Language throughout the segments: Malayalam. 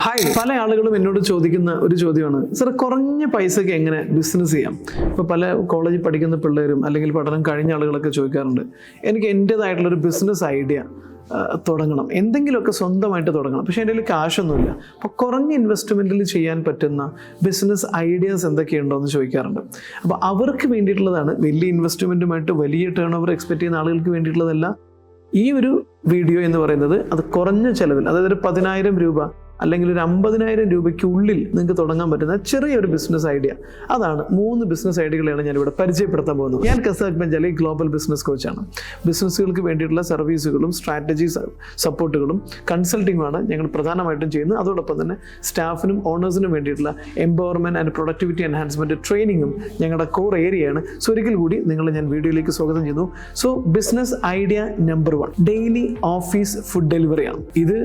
ഹായ്, പല ആളുകളും എന്നോട് ചോദിക്കുന്ന ഒരു ചോദ്യമാണ്, സാർ കുറഞ്ഞ പൈസയ്ക്ക് എങ്ങനെ ബിസിനസ് ചെയ്യാം? ഇപ്പോൾ പല കോളേജിൽ പഠിക്കുന്ന പിള്ളേരും അല്ലെങ്കിൽ പഠനം കഴിഞ്ഞ ആളുകളൊക്കെ ചോദിക്കാറുണ്ട്, എനിക്ക് എൻ്റേതായിട്ടുള്ളൊരു ബിസിനസ് ഐഡിയ തുടങ്ങണം, എന്തെങ്കിലുമൊക്കെ സ്വന്തമായിട്ട് തുടങ്ങണം, പക്ഷേ എൻ്റെ കയ്യിൽ കാശൊന്നുമില്ല. അപ്പോൾ കുറഞ്ഞ ഇൻവെസ്റ്റ്മെൻറ്റിൽ ചെയ്യാൻ പറ്റുന്ന ബിസിനസ് ഐഡിയാസ് എന്തൊക്കെയുണ്ടോ എന്ന് ചോദിക്കാറുണ്ട്. അപ്പോൾ അവർക്ക് വേണ്ടിയിട്ടുള്ളതാണ്, വലിയ ഇൻവെസ്റ്റ്മെൻറ്റുമായിട്ട് വലിയ ടേൺ ഓവർ എക്സ്പെക്ട് ചെയ്യുന്ന ആളുകൾക്ക് വേണ്ടിയിട്ടുള്ളതല്ല ഈ ഒരു വീഡിയോ എന്ന് പറയുന്നത്. അത് കുറഞ്ഞ ചിലവിൽ, അതായത് ഒരു 10,000 രൂപ അല്ലെങ്കിൽ ഒരു 50,000 രൂപയ്ക്കുള്ളിൽ നിങ്ങൾക്ക് തുടങ്ങാൻ പറ്റുന്ന ചെറിയൊരു ബിസിനസ് ഐഡിയ. അതാണ് 3 ബിസിനസ് ഐഡിയകളാണ് ഞാനിവിടെ പരിചയപ്പെടുത്താൻ പോകുന്നത്. ഞാൻ കസാഖ് ബെഞ്ചാലി, ഗ്ലോബൽ ബിസിനസ് കോച്ചാണ്. ബിസിനസ്സുകൾക്ക് വേണ്ടിയിട്ടുള്ള സർവീസുകളും സ്ട്രാറ്റജി സപ്പോർട്ടുകളും കൺസൾട്ടിങ്ങുമാണ് ഞങ്ങൾ പ്രധാനമായിട്ടും ചെയ്യുന്നത്. അതോടൊപ്പം തന്നെ സ്റ്റാഫിനും ഓണേഴ്സിനും വേണ്ടിയിട്ടുള്ള എംപവർമെൻറ്റ് ആൻഡ് പ്രൊഡക്ടിവിറ്റി എൻഹാൻസ്മെൻറ്റ് ട്രെയിനിങ്ങും ഞങ്ങളുടെ കോർ ഏരിയയാണ്. സോ ഒരിക്കൽ കൂടി നിങ്ങളെ ഞാൻ വീഡിയോയിലേക്ക് സ്വാഗതം ചെയ്യുന്നു. So business idea number 1 daily office food ഡെലിവറിയാണ്. ഇത്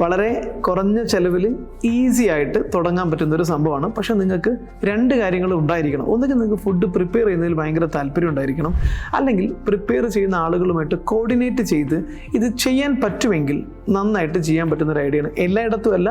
വളരെ കുറഞ്ഞ ചിലവിൽ ഈസി ആയിട്ട് തുടങ്ങാൻ പറ്റുന്ന ഒരു സംഭവമാണ്. പക്ഷേ നിങ്ങൾക്ക് 2 കാര്യങ്ങൾ ഉണ്ടായിരിക്കണം. ഒന്നുകിൽ നിങ്ങൾക്ക് ഫുഡ് പ്രിപ്പയർ ചെയ്യുന്നതിൽ ഭയങ്കര താല്പര്യം ഉണ്ടായിരിക്കണം, അല്ലെങ്കിൽ പ്രിപ്പയർ ചെയ്യുന്ന ആളുകളുമായിട്ട് കോർഡിനേറ്റ് ചെയ്ത് ഇത് ചെയ്യാൻ പറ്റുമെങ്കിൽ നന്നായിട്ട് ചെയ്യാൻ പറ്റുന്ന ഒരു ഐഡിയയാണ്. എല്ലായിടത്തും അല്ല,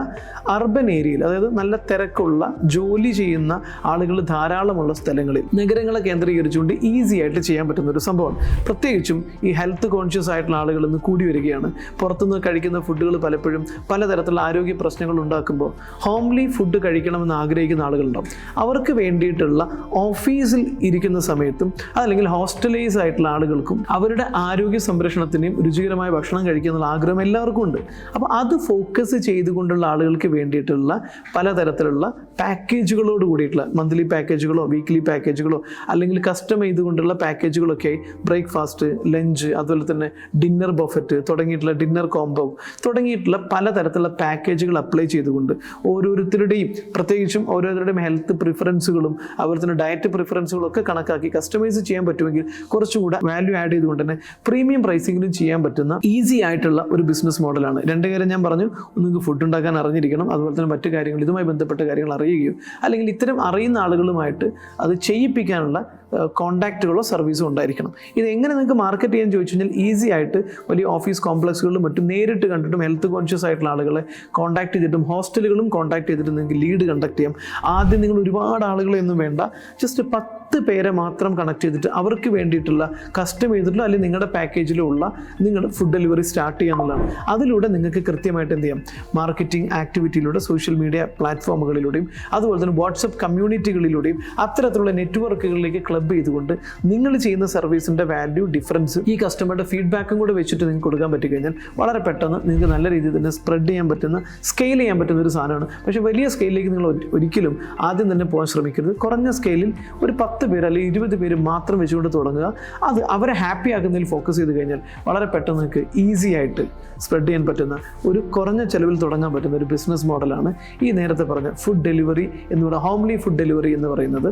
അർബൻ ഏരിയയിൽ, അതായത് നല്ല തിരക്കുള്ള ജോലി ചെയ്യുന്ന ആളുകൾ ധാരാളമുള്ള സ്ഥലങ്ങളിൽ, നഗരങ്ങളെ കേന്ദ്രീകരിച്ചുകൊണ്ട് ഈസി ആയിട്ട് ചെയ്യാൻ പറ്റുന്ന ഒരു സംഭവമാണ്. പ്രത്യേകിച്ചും ഈ ഹെൽത്ത് കോൺഷ്യസ് ആയിട്ടുള്ള ആളുകൾ ഇന്ന് കൂടി വരികയാണ്. പുറത്തുനിന്ന് കഴിക്കുന്ന ഫുഡുകൾ പലപ്പോഴും പലതരത്തിലുള്ള ആരോഗ്യ പ്രശ്നങ്ങൾ ഉണ്ടാക്കുമ്പോൾ ഹോംലി ഫുഡ് കഴിക്കണമെന്ന് ആഗ്രഹിക്കുന്ന ആളുകളുണ്ടാവും. അവർക്ക് വേണ്ടിയിട്ടുള്ള ഓഫീസിൽ ഇരിക്കുന്ന സമയത്തും അതല്ലെങ്കിൽ ഹോസ്റ്റലൈസ് ആയിട്ടുള്ള ആളുകൾക്കും അവരുടെ ആരോഗ്യ സംരക്ഷണത്തിൻ്റെയും രുചികരമായ ഭക്ഷണം കഴിക്കാനുള്ള ആഗ്രഹം എല്ലാവർക്കും ഉണ്ട്. അപ്പോൾ അത് ഫോക്കസ് ചെയ്തുകൊണ്ടുള്ള ആളുകൾക്ക് വേണ്ടിയിട്ടുള്ള പലതരത്തിലുള്ള പാക്കേജുകളോട് കൂടിയിട്ടുള്ള മന്ത്ലി പാക്കേജുകളോ വീക്ക്ലി പാക്കേജുകളോ അല്ലെങ്കിൽ കസ്റ്റം ചെയ്തുകൊണ്ടുള്ള പാക്കേജുകളൊക്കെ, ബ്രേക്ക്ഫാസ്റ്റ്, ലഞ്ച്, അതുപോലെ തന്നെ ഡിന്നർ ബഫറ്റ് തുടങ്ങിയിട്ടുള്ള ഡിന്നർ കോംബോ തുടങ്ങിയിട്ടുള്ള പലതരത്തിലുള്ള പാക്കേജുകൾ അപ്ലൈ ചെയ്തുകൊണ്ട് ഓരോരുത്തരുടെയും, പ്രത്യേകിച്ചും ഓരോരുത്തരുടെയും ഹെൽത്ത് പ്രിഫറൻസുകളും അതുപോലെ തന്നെ ഡയറ്റ് പ്രിഫറൻസുകളും ഒക്കെ കണക്കാക്കി കസ്റ്റമൈസ് ചെയ്യാൻ പറ്റുമെങ്കിൽ കുറച്ചുകൂടെ വാല്യൂ ആഡ് ചെയ്തുകൊണ്ട് തന്നെ പ്രീമിയം പ്രൈസിങ്ങിലും ചെയ്യാൻ പറ്റുന്ന ഈസി ആയിട്ടുള്ള ഒരു ബിസിനസ് മോഡലാണ്. 2 കാര്യം ഞാൻ പറഞ്ഞു. നിങ്ങൾക്ക് ഫുഡ് ഉണ്ടാക്കാൻ അറിഞ്ഞിരിക്കണം, അതുപോലെ തന്നെ മറ്റു കാര്യങ്ങൾ, ഇതുമായി ബന്ധപ്പെട്ട കാര്യങ്ങൾ അറിയുകയോ അല്ലെങ്കിൽ ഇത്തരം അറിയുന്ന ആളുകളുമായിട്ട് അത് ചെയ്യിപ്പിക്കാനുള്ള കോൺടാക്റ്റുകളോ സർവീസോ ഉണ്ടായിരിക്കണം. ഇത് എങ്ങനെ നിങ്ങൾക്ക് മാർക്കറ്റ് ചെയ്യാൻ ചോദിച്ചു കഴിഞ്ഞാൽ ഈസി ആയിട്ട് വലിയ ഓഫീസ് കോംപ്ലക്സുകളിലും മറ്റും നേരിട്ട് കണ്ടിട്ടും ഹെൽത്ത് കോൺഷ്യസ് ആയിട്ടുള്ള ആളുകളെ കോൺടാക്ട് ചെയ്തിട്ടും ഹോസ്റ്റലുകളും കോൺടാക്ട് ചെയ്തിട്ട് നിങ്ങൾക്ക് ലീഡ് കണ്ടക്ട് ചെയ്യാം. ആദ്യം നിങ്ങൾ ഒരുപാട് ആളുകളെയൊന്നും വേണ്ട, ജസ്റ്റ് 10 പേരെ മാത്രം കണക്ട് ചെയ്തിട്ട് അവർക്ക് വേണ്ടിയിട്ടുള്ള കസ്റ്റം ചെയ്തിട്ടുള്ള അല്ലെങ്കിൽ നിങ്ങളുടെ പാക്കേജിലുള്ള നിങ്ങൾ ഫുഡ് ഡെലിവറി സ്റ്റാർട്ട് ചെയ്യാന്നുള്ളതാണ്. അതിലൂടെ നിങ്ങൾക്ക് കൃത്യമായിട്ട് എന്ത് ചെയ്യാം, മാർക്കറ്റിംഗ് ആക്ടിവിറ്റിയിലൂടെ, സോഷ്യൽ മീഡിയ പ്ലാറ്റ്ഫോമുകളിലൂടെയും അതുപോലെ തന്നെ വാട്സപ്പ് കമ്മ്യൂണിറ്റികളിലൂടെയും അത്തരത്തിലുള്ള നെറ്റ്വർക്കുകളിലേക്ക് ക്ലബ് ചെയ്തുകൊണ്ട് നിങ്ങൾ ചെയ്യുന്ന സർവീസിൻ്റെ വാല്യൂ ഡിഫറൻസ് ഈ കസ്റ്റമറുടെ ഫീഡ്ബാക്കും കൂടെ വെച്ചിട്ട് നിങ്ങൾക്ക് കൊടുക്കാൻ പറ്റിക്കഴിഞ്ഞാൽ വളരെ പെട്ടെന്ന് നിങ്ങൾക്ക് നല്ല രീതിയിൽ തന്നെ സ്പ്രെഡ് ചെയ്യാൻ പറ്റുന്ന, സ്കെയിൽ ചെയ്യാൻ പറ്റുന്ന ഒരു സാധനമാണ്. പക്ഷേ വലിയ സ്കെയിലിലേക്ക് നിങ്ങൾ ഒരിക്കലും ആദ്യം തന്നെ പോകാൻ ശ്രമിക്കരുത്. കുറഞ്ഞ സ്കെയിലിൽ ഒരു 10 പേര് അല്ലെങ്കിൽ 20 പേര് മാത്രം വെച്ചുകൊണ്ട് തുടങ്ങുക. അത് അവരെ ഹാപ്പി ആക്കുന്നതിൽ ഫോക്കസ് ചെയ്ത് കഴിഞ്ഞാൽ വളരെ പെട്ടെന്ന് നിങ്ങൾക്ക് ഈസി ആയിട്ട് സ്പ്രെഡ് ചെയ്യാൻ പറ്റുന്ന ഒരു കുറഞ്ഞ ചിലവിൽ തുടങ്ങാൻ പറ്റുന്ന ഒരു ബിസിനസ് മോഡലാണ് ഈ നേരത്തെ പറഞ്ഞ ഫുഡ് ഡെലിവറി എന്ന് പറയുന്ന ഹോംലി ഫുഡ് ഡെലിവറി എന്ന് പറയുന്നത്.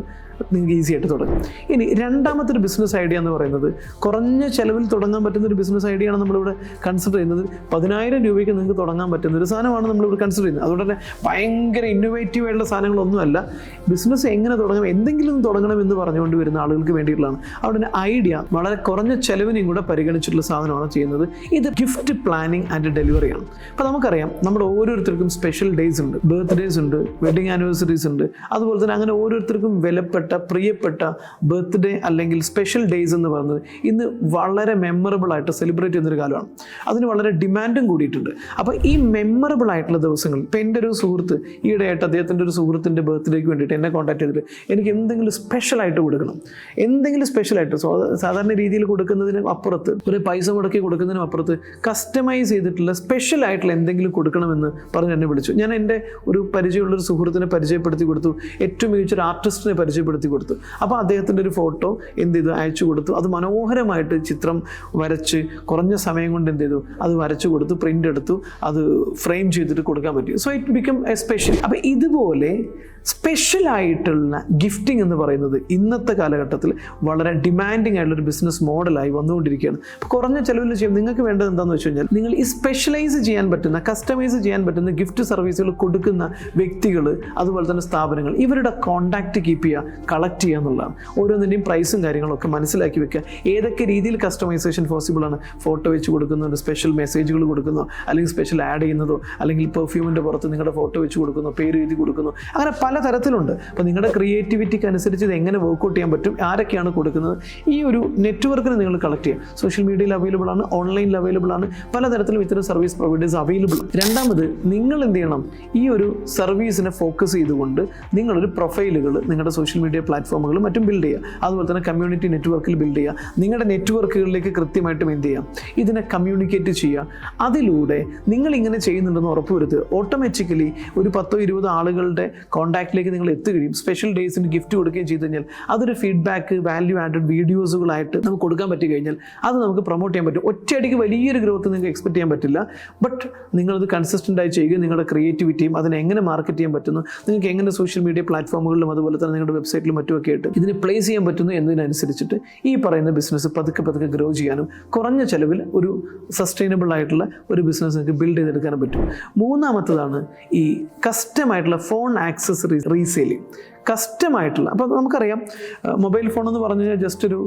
നിങ്ങൾക്ക് ഈസി ആയിട്ട് തുടങ്ങും. ഇനി രണ്ടാമത്തെ ഒരു ബിസിനസ് ഐഡിയ എന്ന് പറയുന്നത് കുറഞ്ഞ ചിലവിൽ തുടങ്ങാൻ പറ്റുന്ന ഒരു ബിസിനസ് ഐഡിയ ആണ് നമ്മളിവിടെ കൺസിഡർ ചെയ്യുന്നത്. 10,000 രൂപയ്ക്ക് നിങ്ങൾക്ക് തുടങ്ങാൻ പറ്റുന്ന ഒരു സാധനമാണ് നമ്മളിവിടെ കൺസിഡർ ചെയ്യുന്നത്. അതുകൊണ്ട് തന്നെ ഭയങ്കര ഇന്നോവേറ്റീവ് ആയിട്ടുള്ള സാധനങ്ങളൊന്നുമല്ല. ബിസിനസ് എങ്ങനെ തുടങ്ങാം, എന്തെങ്കിലും തുടങ്ങണം എന്ന് പറഞ്ഞുകൊണ്ട് വരുന്ന ആളുകൾക്ക് വേണ്ടിയിട്ടുള്ളതാണ്. അവിടെ ഐഡിയ വളരെ കുറഞ്ഞ ചിലവിനെയും കൂടെ പരിഗണിച്ചിട്ടുള്ള സാധനമാണ് ചെയ്യുന്നത്. ഇത് ഗിഫ്റ്റ് പ്ലാനിങ് ആൻഡ് ഡെലിവറിയാണ്. അപ്പോൾ നമുക്കറിയാം, നമ്മുടെ ഓരോരുത്തർക്കും സ്പെഷ്യൽ ഡേയ്സ് ഉണ്ട്, ബർത്ത്ഡേയ്സ് ഉണ്ട്, വെഡിങ് ആനിവേഴ്സറീസ് ഉണ്ട്. അതുപോലെ തന്നെ അങ്ങനെ ഓരോരുത്തർക്കും വിലപ്പെട്ട, പ്രിയപ്പെട്ട ബർത്ത്ഡേ അല്ലെങ്കിൽ സ്പെഷ്യൽ ഡേയ്സ് എന്ന് പറയുന്നത് ഇന്ന് വളരെ മെമ്മറബിൾ ആയിട്ട് സെലിബ്രേറ്റ് ചെയ്യുന്നൊരു കാലമാണ്. അതിന് വളരെ ഡിമാൻഡും കൂടിയിട്ടുണ്ട്. അപ്പോൾ ഈ മെമ്മറബിൾ ആയിട്ടുള്ള ദിവസങ്ങളിൽ, ഇപ്പോൾ എൻ്റെ ഒരു സുഹൃത്ത് ഈയിടെയായിട്ട് അദ്ദേഹത്തിൻ്റെ ഒരു സുഹൃത്തിൻ്റെ ബർത്ത്ഡേക്ക് വേണ്ടിയിട്ട് എന്നെ കോൺടാക്ട് ചെയ്തിട്ട് എനിക്ക് എന്തെങ്കിലും സ്പെഷ്യലായിട്ട് കൊടുക്കണം, എന്തെങ്കിലും സ്പെഷ്യലായിട്ട്, സാധാരണ രീതിയിൽ കൊടുക്കുന്നതിന് അപ്പുറത്ത്, ഒരു പൈസ മുടക്കി കൊടുക്കുന്നതിനും അപ്പുറത്ത് കസ്റ്റമൈസ് ചെയ്തിട്ടുള്ള സ്പെഷ്യൽ ആയിട്ടുള്ള എന്തെങ്കിലും കൊടുക്കണമെന്ന് പറഞ്ഞ് എന്നെ വിളിച്ചു. ഞാൻ എൻ്റെ ഒരു പരിചയമുള്ളൊരു സുഹൃത്തിനെ പരിചയപ്പെടുത്തി കൊടുത്തു, ഏറ്റവും മികച്ചൊരു ആർട്ടിസ്റ്റിനെ പരിചയപ്പെടുത്തി കൊടുത്തു. അപ്പോൾ അദ്ദേഹത്തിൻ്റെ ഒരു ഫോട്ടോ എന്ത് ചെയ്തു, അയച്ചു കൊടുത്തു. അത് മനോഹരമായിട്ട് ചിത്രം വരച്ച് കുറഞ്ഞ സമയം കൊണ്ട് എന്ത് ചെയ്തു, അത് വരച്ചു കൊടുത്തു, പ്രിൻ്റ് എടുത്തു, അത് ഫ്രെയിം ചെയ്തിട്ട് കൊടുക്കാൻ പറ്റി. So it become A special. അപ്പോൾ ഇതുപോലെ സ്പെഷ്യലായിട്ടുള്ള ഗിഫ്റ്റിംഗ് എന്ന് പറയുന്നത് ഇന്നത്തെ കാലഘട്ടത്തിൽ വളരെ ഡിമാൻഡിങ് ആയിട്ടുള്ളൊരു ബിസിനസ് മോഡലായി വന്നുകൊണ്ടിരിക്കുകയാണ്. അപ്പോൾ കുറഞ്ഞ ചിലവിൽ ചെയ്യും. നിങ്ങൾക്ക് വേണ്ടത് എന്താണെന്ന് വെച്ച് കഴിഞ്ഞാൽ നിങ്ങൾ ഈ സ്പെഷ്യലൈസ് ചെയ്യാൻ പറ്റുന്ന, കസ്റ്റമൈസ് ചെയ്യാൻ പറ്റുന്ന ഗിഫ്റ്റ് സർവീസുകൾ കൊടുക്കുന്ന വ്യക്തികൾ, അതുപോലെ തന്നെ സ്ഥാപനങ്ങൾ, ഇവരുടെ കോൺടാക്റ്റ് കീപ്പ് ചെയ്യുക, കളക്ട് ചെയ്യുക എന്നുള്ളതാണ്. ഓരോന്നിൻ്റെയും പ്രൈസും കാര്യങ്ങളൊക്കെ മനസ്സിലാക്കി വെക്കുക. ഏതൊക്കെ രീതിയിൽ കസ്റ്റമൈസേഷൻ പോസിബിൾ ആണ്. ഫോട്ടോ വെച്ച് കൊടുക്കുന്നുണ്ട്, സ്പെഷ്യൽ മെസ്സേജുകൾ കൊടുക്കുന്നോ, അല്ലെങ്കിൽ സ്പെഷ്യൽ ആഡ് ചെയ്യുന്നതോ, അല്ലെങ്കിൽ പെർഫ്യൂമിൻ്റെ പുറത്ത് നിങ്ങളുടെ ഫോട്ടോ വെച്ച് കൊടുക്കുന്നോ, പേര് എഴുതി കൊടുക്കുന്നു, അങ്ങനെ പല തരത്തിലുണ്ട്. അപ്പോൾ നിങ്ങളുടെ ക്രിയേറ്റിവിറ്റിക്ക് അനുസരിച്ച് ഇത് എങ്ങനെ വർക്ക്ഔട്ട് ചെയ്യാൻ പറ്റും, ആരൊക്കെയാണ് കൊടുക്കുന്നത്, ഈ ഒരു നെറ്റ്വർക്കിന് നിങ്ങൾ കളക്ട് ചെയ്യുക. സോഷ്യൽ മീഡിയയിൽ അവൈലബിൾ ആണ്, ഓൺലൈനിൽ അവൈലബിൾ ആണ്, പലതരത്തിലും ഇത്തരം സർവീസ് പ്രൊവൈഡേഴ്സ് അവൈലബിൾ. രണ്ടാമത്, നിങ്ങൾ എന്ത് ചെയ്യണം, ഈ ഒരു സർവീസിനെ ഫോക്കസ് ചെയ്തുകൊണ്ട് നിങ്ങളൊരു പ്രൊഫൈലുകൾ നിങ്ങളുടെ സോഷ്യൽ മീഡിയ പ്ലാറ്റ്ഫോമുകളും മറ്റും ബിൽഡ് ചെയ്യുക. അതുപോലെ തന്നെ കമ്മ്യൂണിറ്റി നെറ്റ്വർക്കിൽ ബിൽഡ് ചെയ്യുക. നിങ്ങളുടെ നെറ്റ്വർക്കുകളിലേക്ക് കൃത്യമായിട്ടും എന്ത് ചെയ്യാം, ഇതിനെ കമ്മ്യൂണിക്കേറ്റ് ചെയ്യുക. അതിലൂടെ നിങ്ങൾ ഇങ്ങനെ ചെയ്യുന്നുണ്ടെന്ന് ഉറപ്പുവരുത്തുക. ഓട്ടോമാറ്റിക്കലി ഒരു 10-20 ആളുകളുടെ കോൺടാക്റ്റിലേക്ക് നിങ്ങൾ എത്തുകയും സ്പെഷ്യൽ ഡേയ്സിന് ഗിഫ്റ്റ് കൊടുക്കുകയും ചെയ്തു കഴിഞ്ഞാൽ അതൊരു ഫീഡ്ബാക്ക്, വാല്യൂ ആഡഡ് വീഡിയോസുകളായിട്ട് നമുക്ക് കൊടുക്കാൻ പറ്റി കഴിഞ്ഞാൽ അത് നമുക്ക് പ്രൊമോട്ട് ചെയ്യാൻ പറ്റും. ഒറ്റയടിക്ക് വലിയൊരു ഗ്രോത്ത് നിങ്ങൾക്ക് എക്സ്പെക്ട് ചെയ്യാൻ പറ്റില്ല. ബട്ട് നിങ്ങളത് കൺസിസ്റ്റൻ്റായി ചെയ്യുക. നിങ്ങളുടെ ക്രിയേറ്റിവിറ്റിയും അതിനെ എങ്ങനെ മാർക്കറ്റ് ചെയ്യാൻ പറ്റുന്നു, നിങ്ങൾക്ക് എങ്ങനെ സോഷ്യൽ മീഡിയ പ്ലാറ്റ്ഫോമുകളിലും അതുപോലെ തന്നെ നിങ്ങളുടെ വെബ്സൈറ്റിലും മറ്റുമൊക്കെ ആയിട്ട് ഇതിനെ പ്ലേസ് ചെയ്യാൻ പറ്റുന്നു എന്നതിനനുസരിച്ചിട്ട് ഈ പറയുന്ന ബിസിനസ് പതുക്കെ പതുക്കെ ഗ്രോ ചെയ്യാനും കുറഞ്ഞ ചിലവിൽ ഒരു സസ്റ്റൈനബിൾ ആയിട്ടുള്ള ഒരു ബിസിനസ് നിങ്ങൾക്ക് ബിൽഡ് ചെയ്തെടുക്കാനും പറ്റും. മൂന്നാമത്തതാണ് ഈ കസ്റ്റമായിട്ടുള്ള ഫോൺ ആക്സസറീസ് റീസെയിലിംഗ്. കസ്റ്റമായിട്ടുള്ള, അപ്പോൾ നമുക്കറിയാം മൊബൈൽ ഫോൺ എന്ന് പറഞ്ഞു കഴിഞ്ഞാൽ ജസ്റ്റ് ഒരു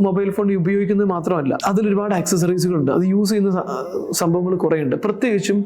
മൊബൈൽ ഫോൺ ഉപയോഗിക്കുന്നത് മാത്രമല്ല, അതിലൊരുപാട് ആക്സസറീസുകളുണ്ട്. അത് യൂസ് ചെയ്യുന്ന സംഭവങ്ങൾ കുറേ ഉണ്ട്. പ്രത്യേകിച്ചും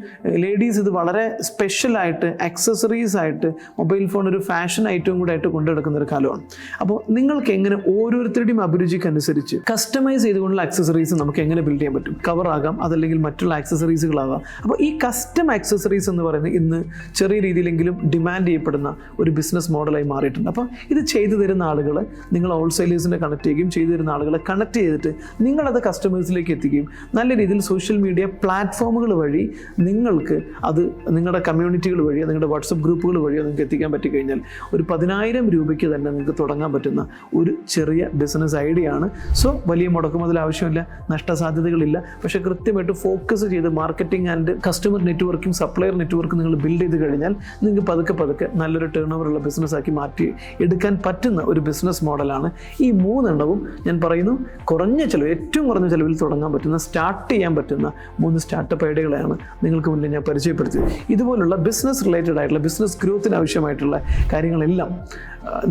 ലേഡീസ് ഇത് വളരെ സ്പെഷ്യലായിട്ട് ആക്സസറീസ് ആയിട്ട് മൊബൈൽ ഫോൺ ഒരു ഫാഷൻ ഐറ്റവും കൂടെ ആയിട്ട് കൊണ്ടുനടക്കുന്ന ഒരു കാലമാണ്. അപ്പോൾ നിങ്ങൾക്ക് എങ്ങനെ ഓരോരുത്തരുടെയും അഭിരുചിക്കനുസരിച്ച് കസ്റ്റമൈസ് ചെയ്തുകൊണ്ടുള്ള ആക്സസറീസ് നമുക്ക് എങ്ങനെ ബിൽഡ് ചെയ്യാൻ പറ്റും. കവറാകാം, അതല്ലെങ്കിൽ മറ്റുള്ള ആക്സസറീസുകളാകാം. അപ്പോൾ ഈ കസ്റ്റം ആക്സസറീസ് എന്ന് പറയുന്നത് ഇന്ന് ചെറിയ രീതിയിലെങ്കിലും ഡിമാൻഡ് ചെയ്യപ്പെടുന്ന ഒരു ബിസിനസ് മോഡലായി മാറിയിട്ടുണ്ട്. അപ്പോൾ ഇത് ചെയ്തു തരുന്ന ആളുകൾ നിങ്ങൾ ഹോൾസെയിലേഴ്സിനെ കണക്ട് ചെയ്യുകയും ചെയ്തു തരുന്ന ആളുകളെ കണക്ട് ചെയ്തിട്ട് നിങ്ങളത് കസ്റ്റമേഴ്സിലേക്ക് എത്തിക്കുകയും നല്ല രീതിയിൽ സോഷ്യൽ മീഡിയ പ്ലാറ്റ്ഫോമുകൾ വഴി നിങ്ങൾക്ക് അത് നിങ്ങളുടെ കമ്മ്യൂണിറ്റികൾ വഴിയോ നിങ്ങളുടെ വാട്സപ്പ് ഗ്രൂപ്പുകൾ വഴിയോ നിങ്ങൾക്ക് എത്തിക്കാൻ പറ്റിക്കഴിഞ്ഞാൽ ഒരു 10,000 രൂപയ്ക്ക് തന്നെ നിങ്ങൾക്ക് തുടങ്ങാൻ പറ്റുന്ന ഒരു ചെറിയ ബിസിനസ് ഐഡിയ ആണ്. സോ വലിയ മുടക്കുമുതൽ ആവശ്യമില്ല, നഷ്ടസാധ്യതകളില്ല. പക്ഷേ കൃത്യമായിട്ട് ഫോക്കസ് ചെയ്ത് marketing and customer networking, supplier network നിങ്ങൾ ബിൽഡ് ചെയ്ത് കഴിഞ്ഞാൽ നിങ്ങൾക്ക് പതുക്കെ പതുക്കെ നല്ലൊരു ടേൺ ഓവറുള്ള ബിസിനസ്സാക്കി മാറ്റി എടുക്കാൻ പറ്റുന്ന ഒരു ബിസിനസ് മോഡലാണ്. ഈ 3 എണ്ണവും ഞാൻ പറയുന്നു കുറഞ്ഞ ചിലവ്, ഏറ്റവും കുറഞ്ഞ ചിലവിൽ തുടങ്ങാൻ പറ്റുന്ന, സ്റ്റാർട്ട് ചെയ്യാൻ പറ്റുന്ന 3 സ്റ്റാർട്ടപ്പ് ഐഡിയകളാണ് നിങ്ങൾക്ക് മുന്നിൽ ഞാൻ പരിചയപ്പെടുത്തിയത്. ഇതുപോലുള്ള ബിസിനസ് റിലേറ്റഡ് ആയിട്ടുള്ള ബിസിനസ് ഗ്രോത്തിന് ആവശ്യമായിട്ടുള്ള കാര്യങ്ങളെല്ലാം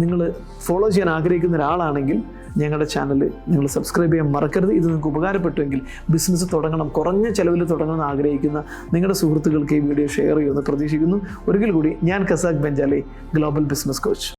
നിങ്ങൾ ഫോളോ ചെയ്യാൻ ആഗ്രഹിക്കുന്ന ഒരാളാണെങ്കിൽ ഞങ്ങളുടെ ചാനൽ നിങ്ങൾ സബ്സ്ക്രൈബ് ചെയ്യാൻ മറക്കരുത്. ഇത് നിങ്ങൾക്ക് ഉപകാരപ്പെട്ടുവെങ്കിൽ ബിസിനസ് തുടങ്ങണം, കുറഞ്ഞ ചിലവിൽ തുടങ്ങണമെന്ന് ആഗ്രഹിക്കുന്ന നിങ്ങളുടെ സുഹൃത്തുക്കൾക്ക് ഈ വീഡിയോ ഷെയർ ചെയ്യുമെന്ന് പ്രതീക്ഷിക്കുന്നു. ഒരിക്കൽ കൂടി ഞാൻ ഖസാഖ് ബെഞ്ചാലി, ഗ്ലോബൽ ബിസിനസ് കോച്ച്.